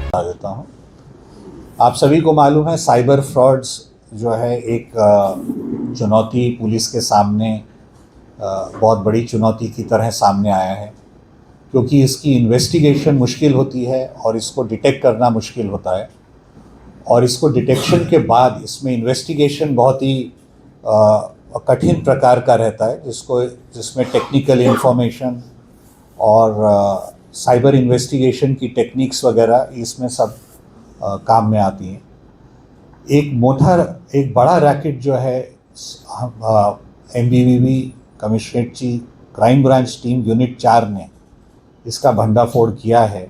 बता देता हूँ। आप सभी को मालूम है साइबर फ्रॉड्स जो है एक चुनौती पुलिस के सामने बहुत बड़ी चुनौती की तरह सामने आया है, क्योंकि इसकी इन्वेस्टिगेशन मुश्किल होती है और इसको डिटेक्ट करना मुश्किल होता है। और इसको डिटेक्शन के बाद इसमें इन्वेस्टिगेशन बहुत ही कठिन प्रकार का रहता है, जिसमें टेक्निकल इंफॉर्मेशन और साइबर इन्वेस्टिगेशन की टेक्निक्स वगैरह इसमें सब काम में आती हैं। एक बड़ा रैकेट जो है MBBB कमिश्नरेट की क्राइम ब्रांच टीम यूनिट 4 ने इसका भंडाफोड़ किया है।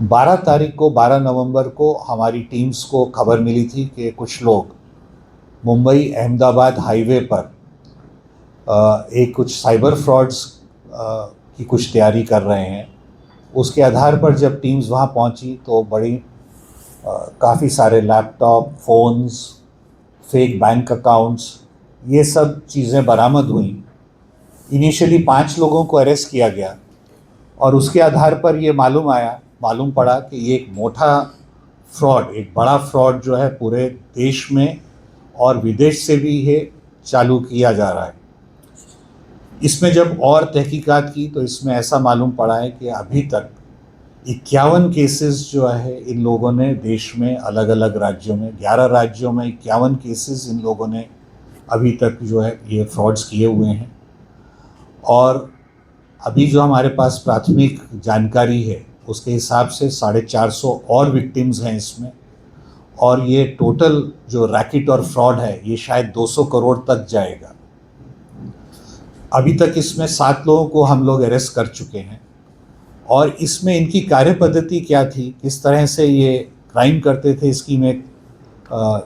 12 नवंबर को हमारी टीम्स को खबर मिली थी कि कुछ लोग मुंबई अहमदाबाद हाईवे पर कुछ साइबर फ्रॉड्स की कुछ तैयारी कर रहे हैं। उसके आधार पर जब टीम्स वहाँ पहुँची तो काफ़ी सारे laptop, phones, fake bank accounts, ये सब चीज़ें बरामद हुई। इनिशियली 5 लोगों को अरेस्ट किया गया और उसके आधार पर ये मालूम पड़ा कि ये एक बड़ा फ्रॉड जो है पूरे देश में और विदेश से भी ये चालू किया जा रहा है। इसमें जब और तहकीकात की तो इसमें ऐसा मालूम पड़ा है कि अभी तक 51 केसेस जो है इन लोगों ने देश में अलग अलग राज्यों में 11 राज्यों में 51 केसेस इन लोगों ने अभी तक जो है ये फ्रॉड्स किए हुए हैं। और अभी जो हमारे पास प्राथमिक जानकारी है उसके हिसाब से 450 और विक्टिम्स हैं इसमें, और ये टोटल जो रैकेट और फ्रॉड है ये शायद 200 करोड़ तक जाएगा। अभी तक इसमें 7 लोगों को हम लोग अरेस्ट कर चुके हैं। और इसमें इनकी कार्य पद्धति क्या थी, किस तरह से ये क्राइम करते थे, इसकी मैं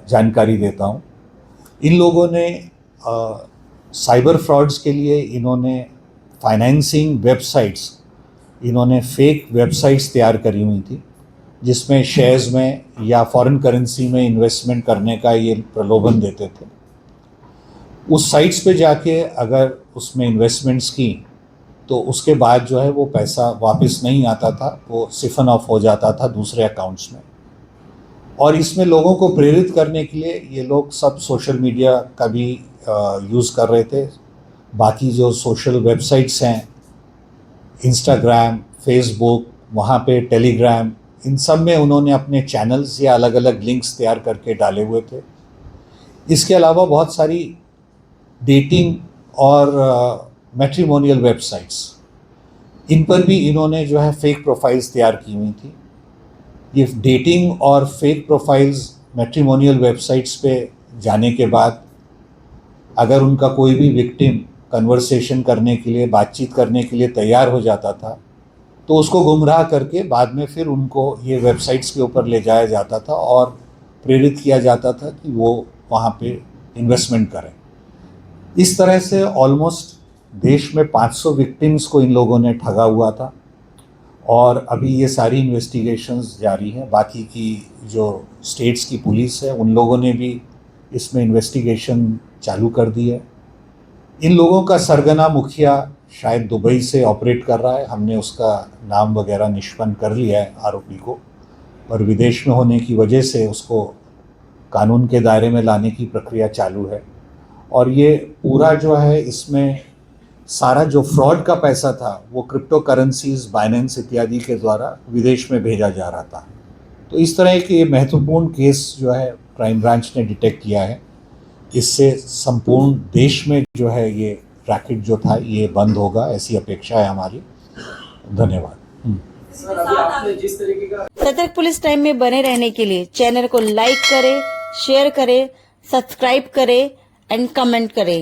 जानकारी देता हूँ। इन लोगों ने साइबर फ्रॉड्स के लिए इन्होंने फाइनेंसिंग वेबसाइट्स, इन्होंने फेक वेबसाइट्स तैयार करी हुई थी, जिसमें शेयर्स में या फॉरेन करेंसी में इन्वेस्टमेंट करने का ये प्रलोभन देते थे। उस साइट्स पे जाके अगर उसमें इन्वेस्टमेंट्स की तो उसके बाद जो है वो पैसा वापस नहीं आता था, वो सिफन ऑफ हो जाता था दूसरे अकाउंट्स में। और इसमें लोगों को प्रेरित करने के लिए ये लोग सब सोशल मीडिया का भी यूज़ कर रहे थे। बाकी जो सोशल वेबसाइट्स हैं, इंस्टाग्राम, फेसबुक, वहाँ पे टेलीग्राम, इन सब में उन्होंने अपने चैनल्स या अलग अलग लिंक्स तैयार करके डाले हुए थे। इसके अलावा बहुत सारी डेटिंग और मैट्रिमोनियल वेबसाइट्स, इन पर भी इन्होंने जो है फेक प्रोफाइल्स तैयार की हुई थी। ये डेटिंग और फेक प्रोफाइल्स मैट्रिमोनियल वेबसाइट्स पे जाने के बाद अगर उनका कोई भी विक्टिम कन्वर्सेशन करने के लिए, बातचीत करने के लिए तैयार हो जाता था तो उसको गुमराह करके बाद में फिर उनको ये वेबसाइट्स के ऊपर ले जाया जाता था और प्रेरित किया जाता था कि वो वहाँ पे इन्वेस्टमेंट करें। इस तरह से ऑलमोस्ट देश में 500 विक्टिम्स को इन लोगों ने ठगा हुआ था और अभी ये सारी इन्वेस्टिगेशंस जारी हैं। बाकी की जो स्टेट्स की पुलिस है उन लोगों ने भी इसमें इन्वेस्टिगेशन चालू कर दी है। इन लोगों का सरगना मुखिया शायद दुबई से ऑपरेट कर रहा है। हमने उसका नाम वगैरह निष्पन्न कर लिया है आरोपी को, और विदेश में होने की वजह से उसको कानून के दायरे में लाने की प्रक्रिया चालू है। और ये पूरा जो है इसमें सारा जो फ्रॉड का पैसा था वो क्रिप्टो करेंसीज, बाइनेंस इत्यादि के द्वारा विदेश में भेजा जा रहा था। तो इस तरह के महत्वपूर्ण केस जो है क्राइम ब्रांच ने डिटेक्ट किया है। इससे संपूर्ण देश में जो है ये रैकेट जो था ये बंद होगा, ऐसी अपेक्षा है हमारी। धन्यवाद। सतर्क पुलिस टाइम में बने रहने के लिए चैनल को लाइक करें, शेयर करें, सब्सक्राइब करें एंड कमेंट करें।